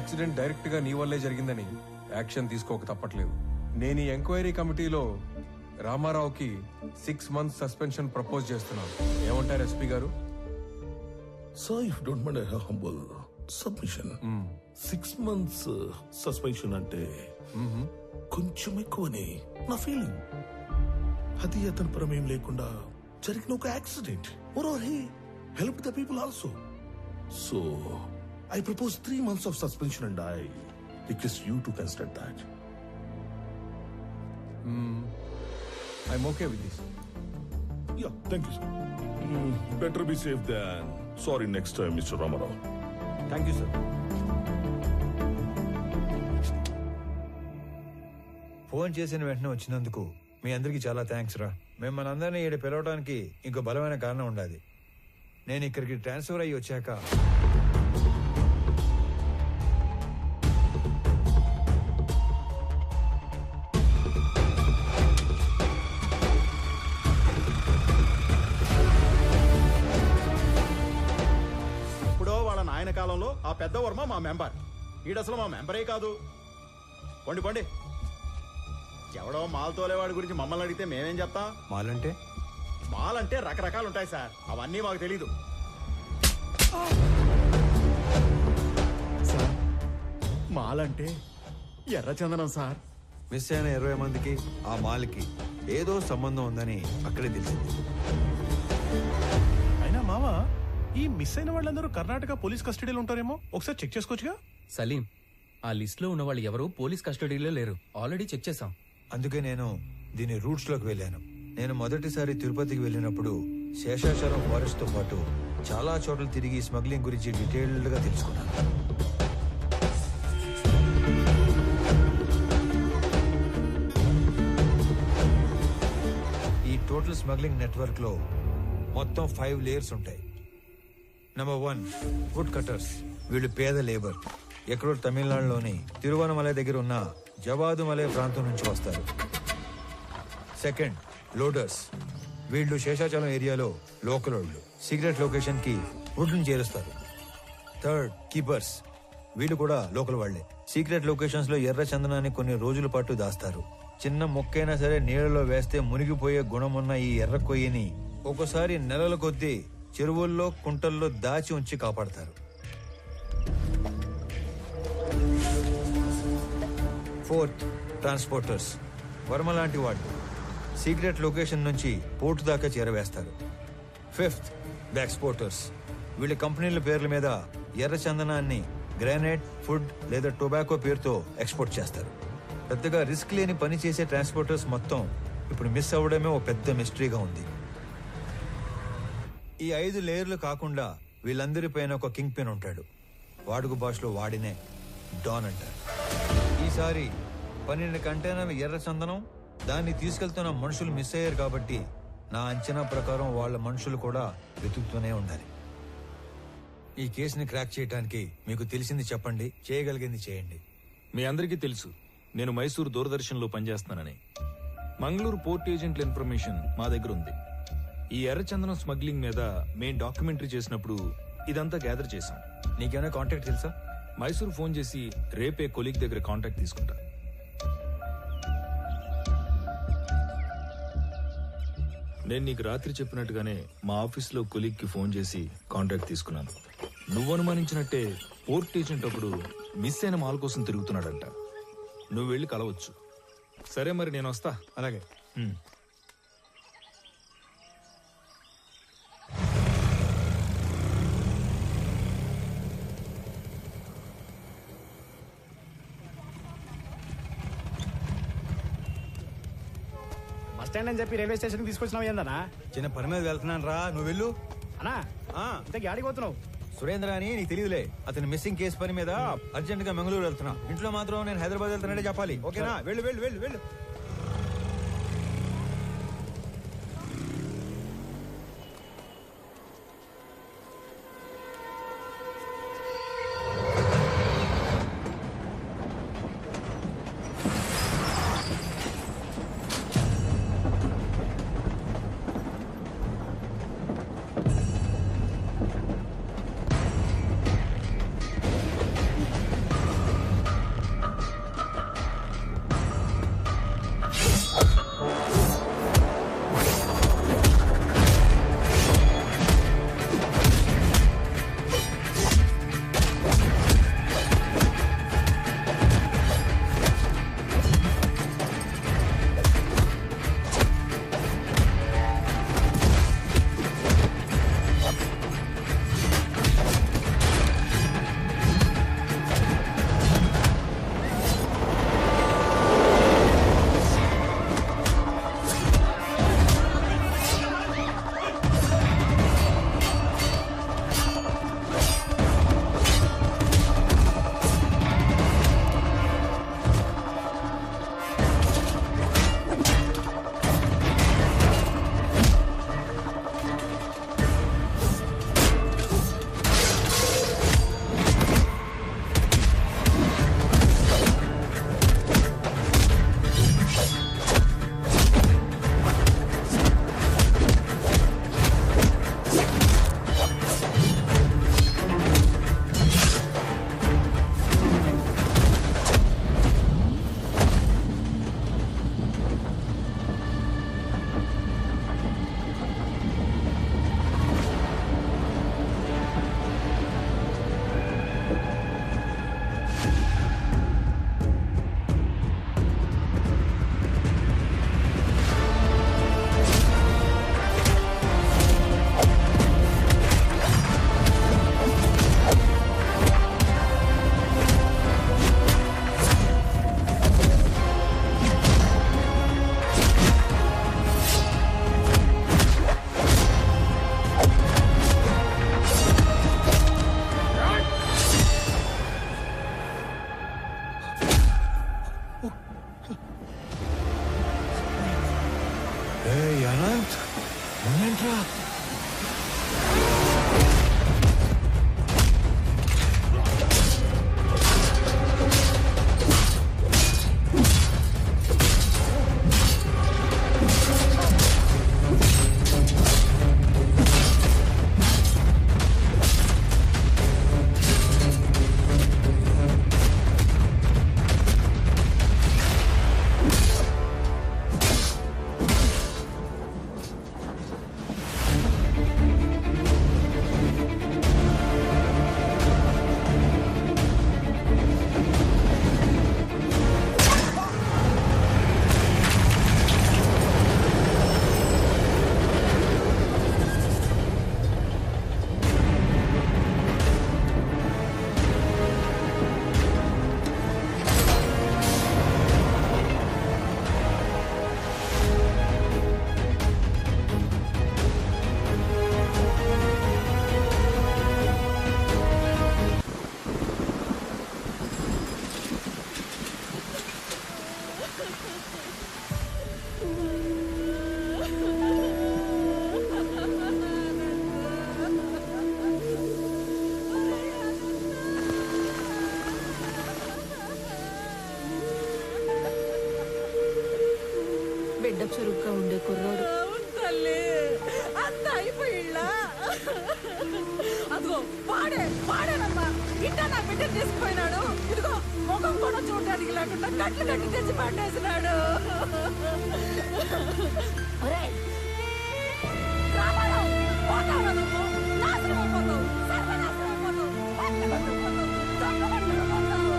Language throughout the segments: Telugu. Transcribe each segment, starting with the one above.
యాక్సిడెంట్ డైరెక్ట్ గా నీ వల్లే జరిగిందని యాక్షన్ తీసుకోక తప్పట్లేదు. నేను ఈ ఎంక్వైరీ కమిటీలో రామారావుకి 6 months సస్పెన్షన్ ప్రపోజ్ చేస్తున్నాను. ఏమంటారు ఎస్పీ గారు? Sir, if you don't mind a humble submission. 6 months suspension అంటే కొంచెం ఎక్కువని నా ఫీలింగ్. అది అతని ప్రమేయం లేకుండా జరిగిన ఒక accident. Moreover, he helped the people also. So, I propose 3 months of suspension and I request you to consider that. I'm okay with this. Yeah, thank you, sir. Better be safe than sorry next time, Mr. Ramarao. Thank you sir. Phone చేసిన వెంటనే వచ్చినందుకు మీ అందరికీ చాలా థ్యాంక్స్ రా. మిమ్మల్ని అందరినీ ఇక్కడ పిలవడానికి ఇంకో బలమైన కారణం ఉండాలి. నేను ఇక్కడికి ట్రాన్స్ఫర్ అయ్యి వచ్చాక ఆయన కాలంలో ఆ పెద్ద వర్మ మా మెంబర్. ఈడసలు మా మెంబరే కాదు. పండి పండి. ఎవడో మాల్ తోలేవాడి గురించి మమ్మల్ని అడిగితే మేమేం చెప్తాం? మాలంటే మాలంటే రకరకాలు ఉంటాయి సార్, అవన్నీ మాకు తెలీదు. సార్, మాలంటే ఎర్రచందనం సార్. మిస్ అయిన 20 మందికి ఆ మాల్కి ఏదో సంబంధం ఉందని అక్కడే తెలిసింది. అయినా మావా, ఈ మిస్ అయిన వాళ్ళందరూ కర్ణాటక పోలీస్ కస్టడీలో ఉంటారేమో, ఒకసారి చెక్ చేసుకోవచ్చుగా? సలీం, ఆ లిస్ట్ లో ఉన్న వాళ్ళు ఎవరు పోలీస్ కస్టడీలో లేరు, ఆల్రెడీ చెక్ చేశాం. అందుకే నేను దీని రూట్స్ లోకి వెళ్ళాను. నేను మొదటిసారి తిరుపతికి వెళ్ళినప్పుడు శేషాచలం ఫారెస్ట్ తో పాటు చాలా చోట్ల తిరిగి స్మగ్లింగ్ గురించి డీటెయిల్డ్ గా తెలుసుకున్నాను. ఈ టోటల్ స్మగ్లింగ్ నెట్వర్క్ లో మొత్తం 5 లేయర్స్ ఉంటాయి. Number 1, wood cutters. వీళ్ళు పేద లేబర్. ఎక్కడో తమిళనాడులోని తిరువనమలై దగ్గర ఉన్న జవాదుమలై ప్రాంతం నుంచి వస్తారు. Second, loaders. వీళ్ళు శేషాచలం ఏరియాలో లోకల్ వాళ్ళు. సీక్రెట్ లొకేషన్ కి వుడ్ని చేరుస్తారు. Third, keepers. వీళ్ళు కూడా లోకల్ వాళ్లే. సీక్రెట్ లొకేషన్స్ లో ఎర్ర చందనాన్ని కొన్ని రోజుల పాటు దాస్తారు. చిన్న మొక్కైనా సరే నీళ్లలో వేస్తే మునిగిపోయే గుణమున్న ఈ ఎర్ర కొయ్యని ఒక్కోసారి నెలల కొద్దీ చెరువుల్లో కుంటల్లో దాచి ఉంచి కాపాడతారు. Fourth, transporters. వర్మ లాంటి వాళ్ళు సీక్రెట్ లొకేషన్ నుంచి పోర్టు దాకా చేరవేస్తారు. Fifth, exporters. వీళ్ళ కంపెనీల పేర్ల మీద ఎర్ర చందనాన్ని గ్రానైట్, ఫుడ్ లేదా టొబాకో పేరుతో ఎక్స్పోర్ట్ చేస్తారు. పెద్దగా రిస్క్ లేని పని చేసే ట్రాన్స్పోర్టర్స్ మొత్తం ఇప్పుడు మిస్ అవ్వడమే ఒక పెద్ద మిస్టరీగా ఉంది. ఈ 5 లేయర్లు కాకుండా వీళ్ళందరిపైన ఒక కింగ్ పిన్ ఉంటాడు. వాడుక భాషలో వాడినే డాన్ అంటారు. ఈసారి 12 కంటైనర్ల ఎర్ర చందనం, దాన్ని తీసుకెళ్తున్న మనుషులు మిస్ అయ్యారు కాబట్టి నా అంచనా ప్రకారం వాళ్ళ మనుషులు కూడా వెతుకుతూనే ఉండాలి. ఈ కేసుని క్రాక్ చేయడానికి మీకు తెలిసింది చెప్పండి, చేయగలిగింది చేయండి. మీ అందరికీ తెలుసు నేను మైసూర్ దూరదర్శన్ లో పనిచేస్తున్నానని. మంగళూరు పోర్ట్ ఏజెంట్ల ఇన్ఫర్మేషన్ మా దగ్గర ఉంది. ఈ ఎర్రచందనం స్మగ్లింగ్ మీద మేం డాక్యుమెంటరీ చేసినప్పుడు ఇదంతా గ్యాదర్ చేశాం. నీకేమైనా కాంటాక్ట్ తెలుసా? మైసూర్ ఫోన్ చేసి రేపే కొలీగ్ దగ్గర కాంటాక్ట్ తీసుకుంటా. నేను నీకు రాత్రి చెప్పినట్టుగానే మా ఆఫీస్ లో కొలీగ్ కి ఫోన్ చేసి కాంటాక్ట్ తీసుకున్నాను. నువ్వు అనుమానించినట్టే పోర్ట్ ఏజెంట్ ఒకడు మిస్ అయిన మాల్ కోసం తిరుగుతున్నాడంట. నువ్వు వెళ్ళి కలవచ్చు. సరే మరి నేను వస్తా. అలాగే. బస్ స్టాండ్ అని చెప్పి రైల్వే స్టేషన్ తీసుకొచ్చినావు ఏందన్నా? చిన్న పని మీద వెళ్తున్నాను రా, నువ్వు వెళ్ళు. అన్నా ఇంతకీ ఆడికి పోతున్నావు? సురేంద్ర అని నీకు తెలియదులే, అతని మిస్సింగ్ కేసు పని మీద అర్జెంట్ గా మంగళూరు వెళ్తున్నా. ఇంట్లో మాత్రం నేను హైదరాబాద్ వెళ్తానంటే చెప్పాలి, ఓకేనా? వెళ్ళు వెళ్ళు వెళ్ళు వెళ్ళు. అనంత్ నువ్వేంట్రా బిడ్డ చురుగ్గా ఉండే కుర్రోడు. తల్లి అంత అయిపోయిళ్ళ అదిగో పాడేనమ్మా ఇంట నా బిడ్డ తీసుకుపోయినాడు. ఇదిగో ముఖం కూడా చూడడానికి లేకుండా కట్లు కట్టి తెచ్చి పట్టేసినాడు. రామారావు, పోతావా నువ్వు? నాశనం అయిపోతావు, సర్వనాశనం అయిపోతావు, పట్టుకుంటూ దొంగపట్టుకు పోతావు.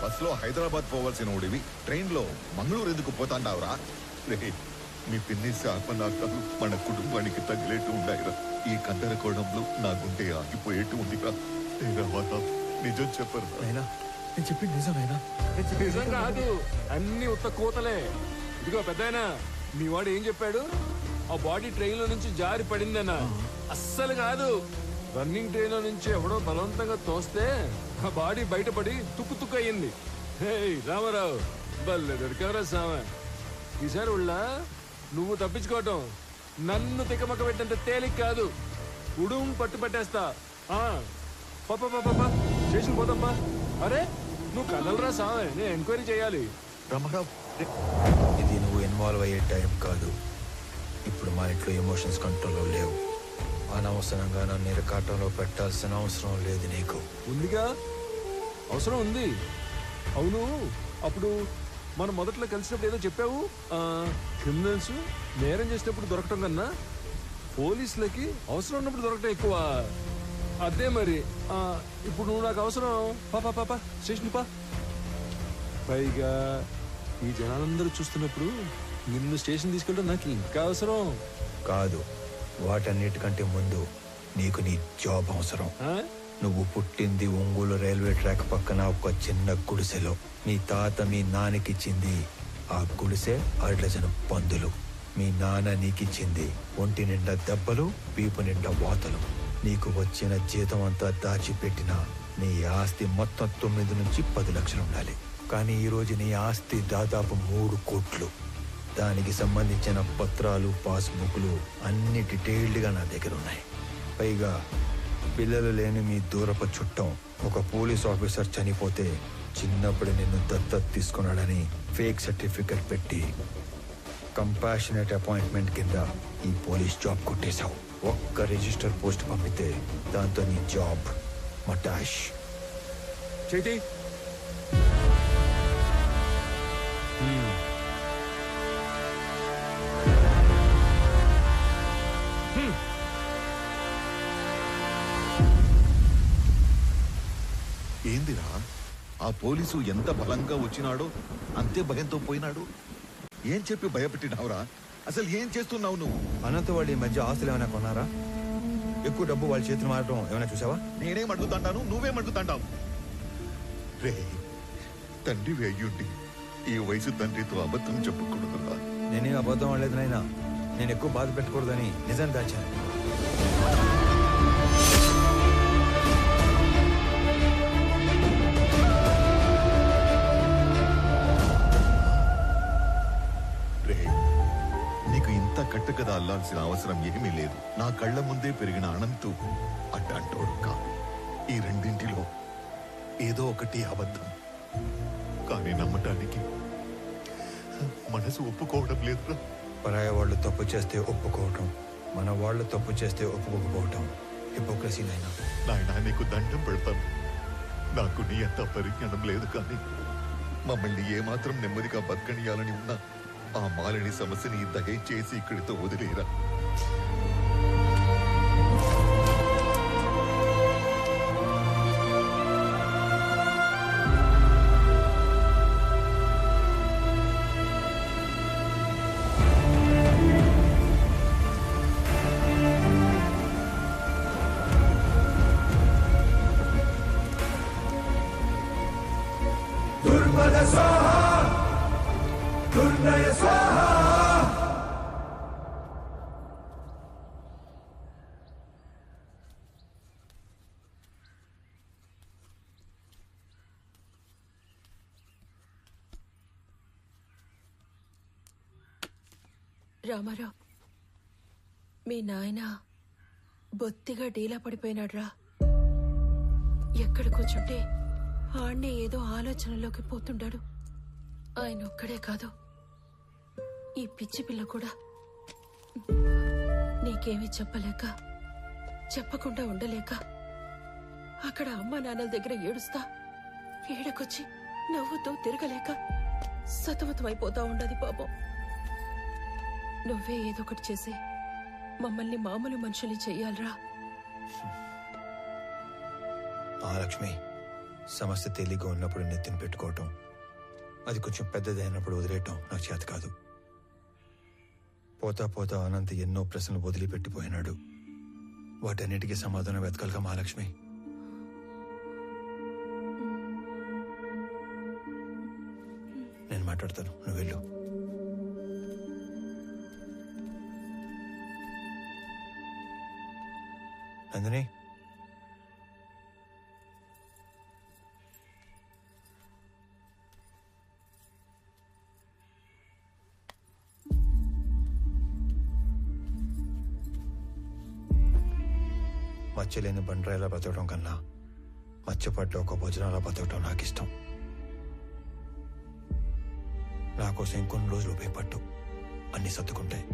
బస్సులో హైదరాబాద్ పోవాల్సిన ఓడివి ట్రైన్ లో మంగళూరు ఎందుకు పోతాండావురా? మీ పిన్ని శాపనార్థాలు మన కుటుంబానికి తగిలేట్టు ఉండాయిరా. ఈ కందరకోణంలో నా గుండె ఆగిపోయేట్టు ఉందిరా. నిజం చెప్పరు. నేను చెప్పింది నిజమేనా? నిజం కాదు, అన్ని ఉత్త కూతలే. ఇదిగో పెద్దాయనా, మీ వాడు ఏం చెప్పాడు? ఆ బాడీ ట్రైన్ లో నుంచి జారి పడిందన్నా. అస్సలు కాదు, రన్నింగ్ ట్రైన్ లో నుంచి ఎవడో బలవంతంగా తోస్తే ఆ బాడీ బయటపడి తుక్కు అయ్యింది. హే రామారావు, బల్లె దొరికావరా సామె. ఈసారి ఉళ్ళ నువ్వు తప్పించుకోవటం నన్ను తిక్కమక్క పెట్టినంత తేలిక కాదు. ఉడుం పట్టు పట్టేస్తా. పాప చేసి పోదమ్మా. అరే నువ్వు కదలరా సామె, నేను ఎంక్వైరీ చేయాలి. రామారావు, ఇది నువ్వు ఇన్వాల్వ్ అయ్యే టైం కాదు. ఇప్పుడు మా ఇంట్లో ఎమోషన్స్ కంట్రోల్లో లేవు. అనవసరంగా నన్ను ఇరకాటంలో పెట్టాల్సిన అవసరం లేదు నీకు. ఉందిగా, అవసరం ఉంది. అవును, అప్పుడు మనం మొదట్లో కలిసినప్పుడు ఏదో చెప్పావు. క్రిమినల్స్ నేరం చేసినప్పుడు దొరకటం కన్నా పోలీసులకి అవసరం ఉన్నప్పుడు దొరకటం ఎక్కువ. అదే మరి ఇప్పుడు నువ్వు నాకు అవసరం. పాప స్టేషన్ పా. పైగా ఈ జనాలందరూ చూస్తున్నప్పుడు నిన్ను స్టేషన్ తీసుకెళ్ళడం నాకు ఇంకా అవసరం కాదు. వాటన్నిటికంటే ముందు నీకు నీ జాబ్ అవసరం. నువ్వు పుట్టింది ఒంగోలు రైల్వే ట్రాక్ పక్కన ఒక చిన్న గుడిసెలో. మీ తాత మీ నాన్నకిచ్చింది ఆ గుడిసె 6 డజను పందులు. మీ నాన్న నీకిచ్చింది ఒంటి నిండా దెబ్బలు, వీపు నిండా వాతలు. నీకు వచ్చిన జీతం అంతా దాచిపెట్టిన నీ ఆస్తి మొత్తం 9 నుంచి 10 లక్షలు ఉండాలి. కానీ ఈరోజు నీ ఆస్తి దాదాపు 3 కోట్లు. దానికి సంబంధించిన పత్రాలు, పాస్బుక్లు అన్ని డీటెయిల్డ్గా నా దగ్గర ఉన్నాయి. పైగా పిల్లలు లేని మీ దూరపు చుట్టం ఒక పోలీస్ ఆఫీసర్ చనిపోతే చిన్నప్పుడు నిన్ను దత్తత తీసుకున్నాడని ఫేక్ సర్టిఫికెట్ పెట్టి కంపాషనేట్ అపాయింట్మెంట్ కింద ఈ పోలీస్ జాబ్ కొట్టేశావు. ఒక్క రిజిస్టర్ పోస్ట్ పంపితే దాంతో నీ జాబ్ మటాష్. చేతి ఏందిరా, ఆ పోలీసు ఎంత బలంగా వచ్చినాడో అంతే భయంతో పోయినాడు. ఏం చెప్పి భయపెట్టినావురా? అసలు ఏం చేస్తున్నావు నువ్వు? అనంత వాళ్ళు ఈ మధ్య ఆస్తులు ఏమైనా కొన్నారా? ఎక్కువ డబ్బు వాళ్ళ చేతులు మారడం ఏమైనా చూసావా? నేనేం అడ్డుతాంటాను, నువ్వేం అడ్డుతాంటావు? రే, తండ్రి అయ్యుండి ఈ వయసు తండ్రితో అబద్ధం చెప్పకూడదురా. నేనే అబద్ధం అనలేదు నాయనా. నేను ఎక్కువ బాధ పెట్టకూడదని నిజం దాచాను. రే, నీకు ఇంత కట్టుకథ అల్లాల్సిన అవసరం ఏమీ లేదు. నా కళ్ళ ముందే పెరిగిన అనంతు అడ్డంటోడు కాదు. ఈ రెండింటిలో ఏదో ఒకటి అబద్ధం. కానీ నమ్మటానికి మనసు ఒప్పుకోవడం లేదురా. పరాయ వాళ్ళు తప్పు చేస్తే ఒప్పుకోవటం, మన వాళ్ళు తప్పు చేస్తే ఒప్పుకోకపోవటం హిపోక్రసీ నాయనా. నాయనా, నీకు దండం పెడతాను. నాకు నీ అంత పరిజ్ఞానం లేదు, కానీ మమ్మల్ని ఏమాత్రం నెమ్మదిగా బతకనియాలని ఉన్నా ఆ మాలిని సమస్యని దయచేసి ఇక్కడితో వదిలేరా. రామారావు, మీ నాయన బొత్తిగా డీలా పడిపోయినాడ్రా. ఎక్కడ కూర్చుంటే ఆణ్ణే ఏదో ఆలోచనలోకి పోతుండాడు. ఆయన ఒక్కడే కాదు, ఈ పిచ్చి పిల్ల కూడా. నీకేమీ చెప్పలేక, చెప్పకుండా ఉండలేక అక్కడ అమ్మ నాన్నల దగ్గర ఏడుస్తా, ఏడకొచ్చి నవ్వుతూ తిరగలేక సతమతమైపోతా ఉండదు పాపం. నువ్వే ఏదో ఒకటి చేసి మమ్మల్ని మామూలు మనుషుల్ని చెయ్యాలరా. మహాలక్ష్మి, సమస్య తేలిగ్గా ఉన్నప్పుడు నెత్తిన పెట్టుకోవటం, అది కొంచెం పెద్దదైనప్పుడు వదిలేయటం నాకు చేత కాదు. పోతా పోతా అనంత ఎన్నో ప్రశ్నలు వదిలిపెట్టిపోయినాడు. వాటన్నిటికీ సమాధానం వెతకాలిగా మహాలక్ష్మి. నేను మాట్లాడతాను, నువ్వు వెళ్ళు. నందిని, మచ్చలేని బండరాయిలా బతకడం కన్నా మచ్చపడ్డ ఒక భోజనాలా బతకడం నాకు ఇష్టం. నా కోసం ఇంకొన్ని రోజులు ఉపయోగపట్టు, అన్ని సర్దుకుంటాయి.